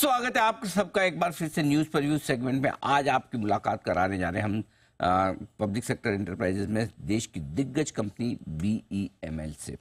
स्वागत है आप सबका एक बार फिर से न्यूज पर न्यूज सेगमेंट में। आज आपकी मुलाकात कराने जा रहे हैं हम पब्लिक सेक्टर एंटरप्राइजेज में देश की दिग्गज कंपनी BEML से।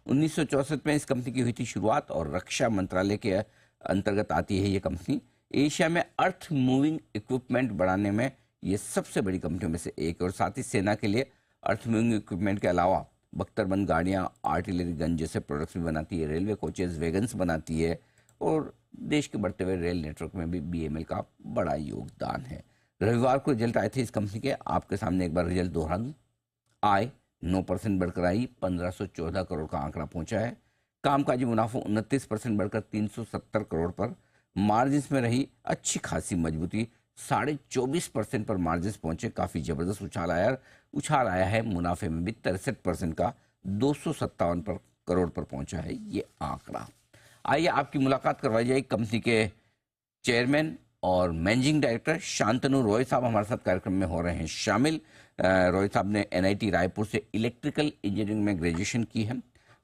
1964 में इस कंपनी की हुई थी शुरुआत और रक्षा मंत्रालय के अंतर्गत आती है ये कंपनी। एशिया में अर्थ मूविंग इक्विपमेंट बनाने में ये सबसे बड़ी कंपनियों में से एक है और साथ ही सेना के लिए अर्थ मूविंग इक्विपमेंट के अलावा बख्तरबंद गाड़ियाँ, आर्टिलरी गन जैसे प्रोडक्ट्स भी बनाती है, रेलवे कोचेज, वैगन्स बनाती है और देश के बढ़ते हुए रेल नेटवर्क में भी BEML का बड़ा योगदान है। रविवार को रिजल्ट आए थे इस कंपनी के, आपके सामने एक बार रिजल्ट दोहरा दूं। आय 9% बढ़कर आई, 1514 करोड़ का आंकड़ा पहुंचा है। कामकाजी मुनाफा 29% बढ़कर 370 करोड़ पर। मार्जिन में रही अच्छी खासी मजबूती, 24.5% पर मार्जिन पहुंचे। काफी जबरदस्त उछाल आया है मुनाफे में भी 63% का 257 करोड़ पर पहुंचा है ये आंकड़ा। आइए आपकी मुलाकात करवाई जाए कंपनी के चेयरमैन और मैनेजिंग डायरेक्टर शांतनु रॉय साहब हमारे साथ कार्यक्रम में हो रहे हैं शामिल। रॉय साहब ने NIT रायपुर से इलेक्ट्रिकल इंजीनियरिंग में ग्रेजुएशन की है।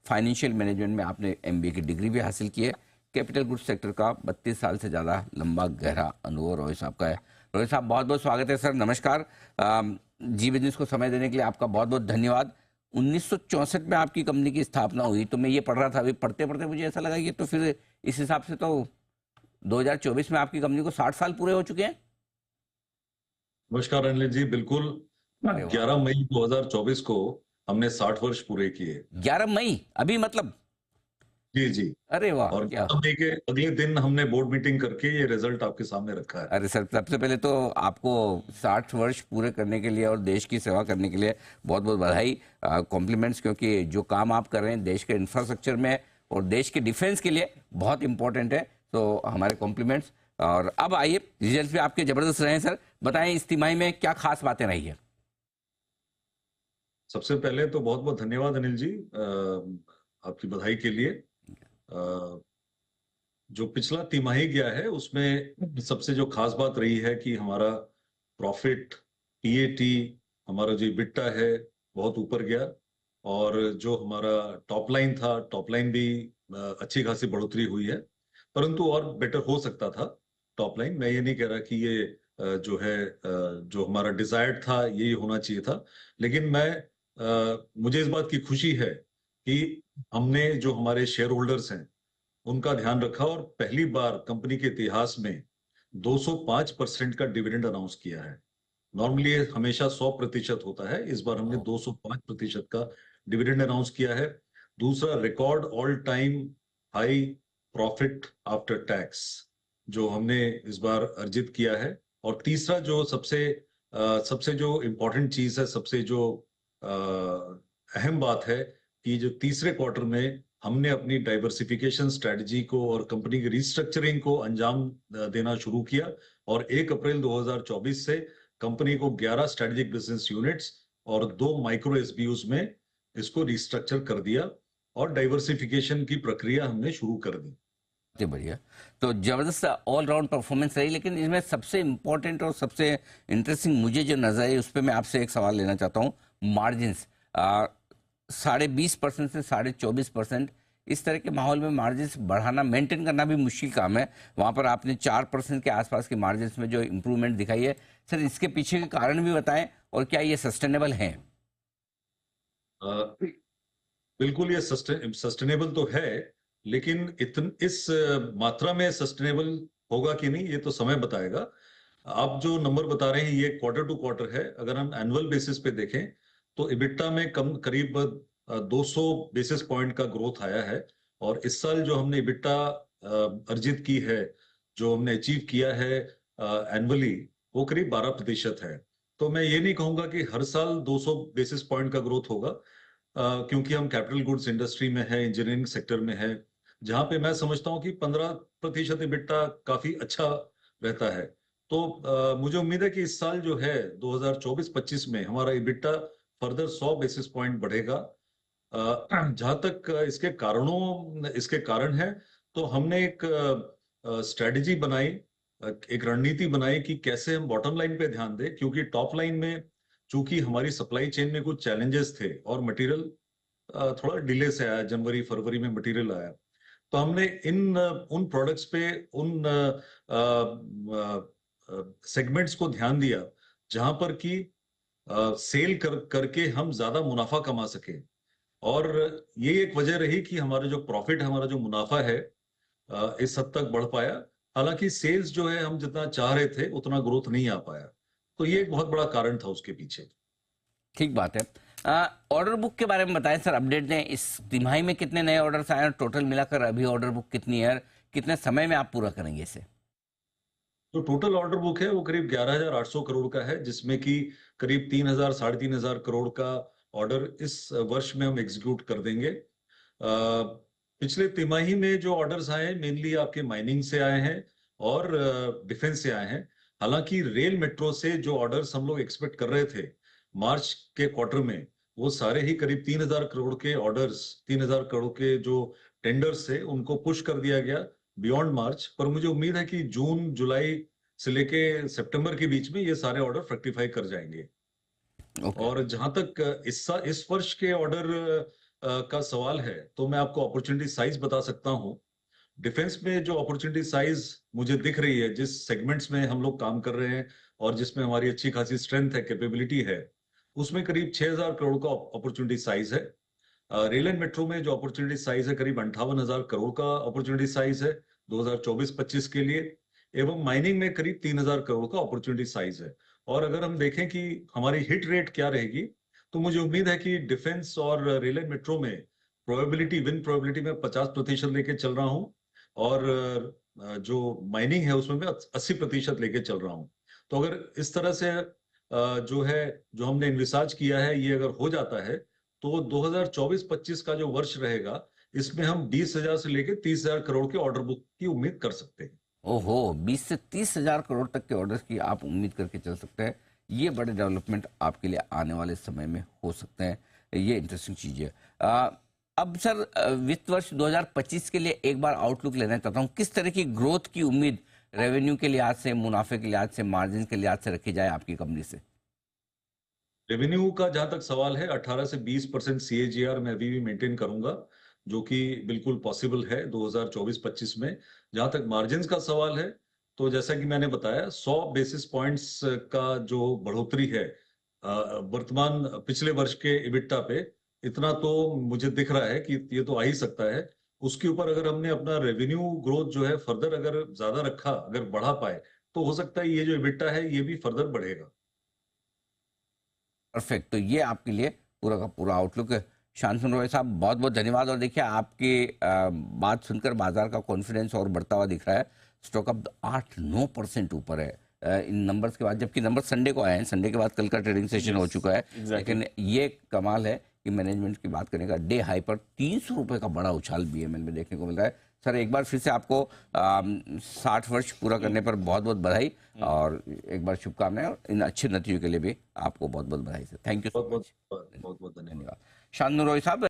फाइनेंशियल मैनेजमेंट में आपने MBA की डिग्री भी हासिल की है। कैपिटल गुड्स सेक्टर का 32 साल से ज़्यादा लंबा गहरा अनुभव रॉय साहब का है। रॉय साहब बहुत बहुत स्वागत है सर, नमस्कार। जी बिजनेस को समय देने के लिए आपका बहुत बहुत धन्यवाद। 1964 में आपकी कंपनी की स्थापना हुई, तो मैं ये पढ़ रहा था, अभी पढ़ते पढ़ते मुझे ऐसा लगा कि तो फिर इस हिसाब से तो 2024 में आपकी कंपनी को 60 साल पूरे हो चुके हैं। नमस्कार अनिल जी, बिल्कुल। अरे वाह। 11 मई 2024 को हमने 60 वर्ष पूरे किए। 11 मई अभी मतलब? जी जी। अरे वाह, और क्या। 11 मई के अगले दिन हमने बोर्ड मीटिंग करके ये रिजल्ट आपके सामने रखा है। अरे सर, सबसे पहले तो आपको 60 वर्ष पूरे करने के लिए और देश की सेवा करने के लिए बहुत बहुत बधाई, कॉम्प्लीमेंट्स, क्योंकि जो काम आप कर रहे हैं देश के इंफ्रास्ट्रक्चर में और देश के डिफेंस के लिए बहुत इंपॉर्टेंट है, तो हमारे कॉम्प्लीमेंट्स। और अब आइए, रिजल्ट भी आपके जबरदस्त रहे हैं सर, बताएं इस तिमाही में क्या खास बातें रही है। सबसे पहले तो बहुत बहुत धन्यवाद अनिल जी, आपकी बधाई के लिए। जो पिछला तिमाही गया है उसमें सबसे जो खास बात रही है कि हमारा प्रॉफिट, PAT, हमारा जो EBITDA है बहुत ऊपर गया। और जो हमारा टॉप लाइन था, टॉप लाइन भी अच्छी खासी बढ़ोतरी हुई है, परंतु और बेटर हो सकता था टॉप लाइन। मैं ये नहीं कह रहा कि ये जो है जो हमारा डिजायर्ड था यही होना चाहिए था, लेकिन मुझे इस बात की खुशी है कि हमने जो हमारे शेयर होल्डर्स हैं उनका ध्यान रखा और पहली बार कंपनी के इतिहास में 205% का डिविडेंड अनाउंस किया है। नॉर्मली हमेशा 100% होता है, इस बार हमने 205% का डिविडेंड अनाउंस किया है। दूसरा, record all time high profit after tax जो हमने इस बार अर्जित किया है। और तीसरा जो सबसे जो इम्पोर्टेंट चीज है, सबसे जो अहम बात है कि जो तीसरे क्वार्टर में हमने अपनी डाइवर्सिफिकेशन स्ट्रेटजी को और कंपनी की रिस्ट्रक्चरिंग को अंजाम देना शुरू किया और 1 अप्रैल 2024 से कंपनी को 11 स्ट्रेटेजिक बिजनेस यूनिट्स और 2 माइक्रो SBUs में इसको रिस्ट्रक्चर कर दिया और डाइवर्सिफिकेशन की प्रक्रिया हमने शुरू कर दी। बढ़िया, तो जबरदस्त ऑल राउंड परफॉर्मेंस रही। लेकिन इसमें सबसे इंपॉर्टेंट और सबसे इंटरेस्टिंग मुझे जो नजर आई उस पर मैं आपसे एक सवाल लेना चाहता हूँ। मार्जिन्स 20.5% से 24.5%, इस तरह के माहौल में मार्जिन्स बढ़ाना, मेंटेन करना भी मुश्किल काम है। वहां पर आपने 4% के आसपास के मार्जिन्स में जो इंप्रूवमेंट दिखाई है, सर इसके पीछे के कारण भी बताएं और क्या ये सस्टेनेबल है? बिल्कुल, ये सस्टेनेबल तो है, लेकिन इस मात्रा में सस्टेनेबल होगा कि नहीं ये तो समय बताएगा। आप जो नंबर बता रहे हैं ये क्वार्टर टू क्वार्टर है। अगर हम एनुअल बेसिस पे देखें तो EBITDA में करीब 200 बेसिस पॉइंट का ग्रोथ आया है। और इस साल जो हमने EBITDA अर्जित की है, जो हमने अचीव किया है एनुअली, वो करीब 12% है। तो मैं ये नहीं कहूंगा कि हर साल 200 बेसिस पॉइंट का ग्रोथ होगा, क्योंकि हम कैपिटल गुड्स इंडस्ट्री में है, इंजीनियरिंग सेक्टर में है, जहां पे मैं समझता हूं कि 15% EBITDA काफी अच्छा रहता है। तो मुझे उम्मीद है कि इस साल जो है 2024-25 में हमारा EBITDA फर्दर 100 बेसिस पॉइंट बढ़ेगा। जहां तक इसके कारण है, तो हमने एक स्ट्रेटजी बनाई, एक रणनीति बनाई कि कैसे हम बॉटम लाइन पे ध्यान दें, क्योंकि टॉप लाइन में चूंकि हमारी सप्लाई चेन में कुछ चैलेंजेस थे और मटेरियल थोड़ा डिले से आया, जनवरी फरवरी में मटेरियल आया। तो हमने इन उन प्रोडक्ट्स पे उन सेगमेंट्स को ध्यान दिया जहां पर कि सेल करके हम ज्यादा मुनाफा कमा सके। और ये एक वजह रही कि हमारा जो प्रॉफिट, हमारा जो मुनाफा है इस हद तक बढ़ पाया। हालांकि सेल्स जो है हम जितना चाह रहे थे उतना ग्रोथ नहीं आ पाया। तो ये एक बहुत बड़ा कारण था उसके पीछे। ठीक बात है। ऑर्डर बुक के बारे में बताएं सर, अपडेट दें। इस तिमाही में कितने नए ऑर्डर्स आए और टोटल मिलाकर अभी ऑर्डर बुक कितनी है, कितने समय में आप पूरा करेंगे इसे? जो टोटल ऑर्डर बुक है वो करीब 11,800 करोड़ का है, जिसमें कि करीब 3,000 साढ़े 3,000 करोड़ का ऑर्डर इस वर्ष में हम एग्जीक्यूट कर देंगे। पिछले तिमाही में जो ऑर्डर्स आए हैं मेनली आपके माइनिंग से आए हैं और डिफेंस से आए हैं। हालांकि रेल मेट्रो से जो ऑर्डर्स हम लोग एक्सपेक्ट कर रहे थे मार्च के क्वार्टर में, वो सारे ही करीब 3,000 करोड़ के ऑर्डर्स, 3,000 करोड़ के जो टेंडर्स थे उनको पुश कर दिया गया बियॉन्ड मार्च। पर मुझे उम्मीद है कि जून जुलाई से लेके सितंबर के बीच में ये सारे ऑर्डर फ्रक्टिफाई कर जाएंगे। ओके। और जहां तक इस वर्ष के ऑर्डर का सवाल है, तो मैं आपको अपॉर्चुनिटी साइज बता सकता हूं। डिफेंस में जो अपॉर्चुनिटी साइज मुझे दिख रही है, जिस सेगमेंट्स में हम लोग काम कर रहे हैं और जिसमें हमारी अच्छी खासी स्ट्रेंथ है, कैपेबिलिटी है, उसमें करीब 6,000 करोड़ का अपॉर्चुनिटी साइज है। रेल एंड मेट्रो में जो अपॉर्चुनिटी साइज है करीब 58,000 करोड़ का अपॉर्चुनिटी साइज है 2024-25 के लिए। एवं माइनिंग में करीब 3,000 करोड़ का अपॉर्चुनिटी साइज है। और अगर हम देखें कि हमारी हिट रेट क्या रहेगी, तो मुझे उम्मीद है कि डिफेंस और रेल एंड मेट्रो में विन प्रोबेबिलिटी में 50% लेके चल रहा हूं। और जो माइनिंग है उसमें मैं 80% लेके चल रहा हूं। तो अगर इस तरह से जो है, जो हमने इन्विसाज किया है, ये अगर हो जाता है तो 2024-25 का जो वर्ष रहेगा, इसमें हम 20,000 से लेकर 30,000 करोड़ के ऑर्डर बुक की उम्मीद कर सकते हैं। ओहो, 20 से 30 हजार करोड़ तक के ऑर्डर्स की आप उम्मीद करके चल सकते हैं। ये बड़े डेवलपमेंट आपके लिए आने वाले समय में हो सकते हैं। ये इंटरेस्टिंग चीज है। अब सर, वित्त वर्ष 2025 के लिए एक बार आउटलुक लेना चाहता हूँ। किस तरह की ग्रोथ की उम्मीद रेवेन्यू के लिहाज से, मुनाफे के लिहाज से, मार्जिन के लिहाज से रखी जाए आपकी कंपनी से? रेवेन्यू का जहां तक सवाल है, 18 से 20% CAGR मैं अभी भी मेंटेन करूंगा, जो कि बिल्कुल पॉसिबल है 2024-25 में। जहां तक मार्जिन का सवाल है, तो जैसा कि मैंने बताया, 100 बेसिस पॉइंट्स का जो बढ़ोतरी है वर्तमान पिछले वर्ष के इबिट्टा पे, इतना तो मुझे दिख रहा है कि ये तो आ ही सकता है। उसके ऊपर अगर हमने अपना रेवेन्यू ग्रोथ जो है फर्दर अगर ज्यादा रखा, अगर बढ़ा पाए, तो हो सकता है ये जो इबिट्टा है ये भी फर्दर बढ़ेगा। परफेक्ट। तो ये आपके लिए पूरा का पूरा आउटलुक है। शांतनु रॉय साहब, बहुत बहुत धन्यवाद। और देखिए, आपकी बात सुनकर बाजार का कॉन्फिडेंस और बढ़ता हुआ दिख रहा है। स्टॉक अब 8-9% ऊपर है इन नंबर्स के बाद, जबकि नंबर संडे को आए हैं। संडे के बाद कल का ट्रेडिंग सेशन हो चुका है। लेकिन ये कमाल है कि मैनेजमेंट की बात करें का डे हाई पर 300 रुपए का बड़ा उछाल BML में देखने को मिल रहा है। सर, एक बार फिर से आपको 60 वर्ष पूरा करने पर बहुत बहुत बधाई और एक बार शुभकामनाएं, और इन अच्छे नतीजों के लिए भी आपको बहुत बहुत बधाई सर। थैंक यू सो बहुत बहुत मच। बहुत बहुत धन्यवाद। धन्यवाद। शांतनु रॉय साहब।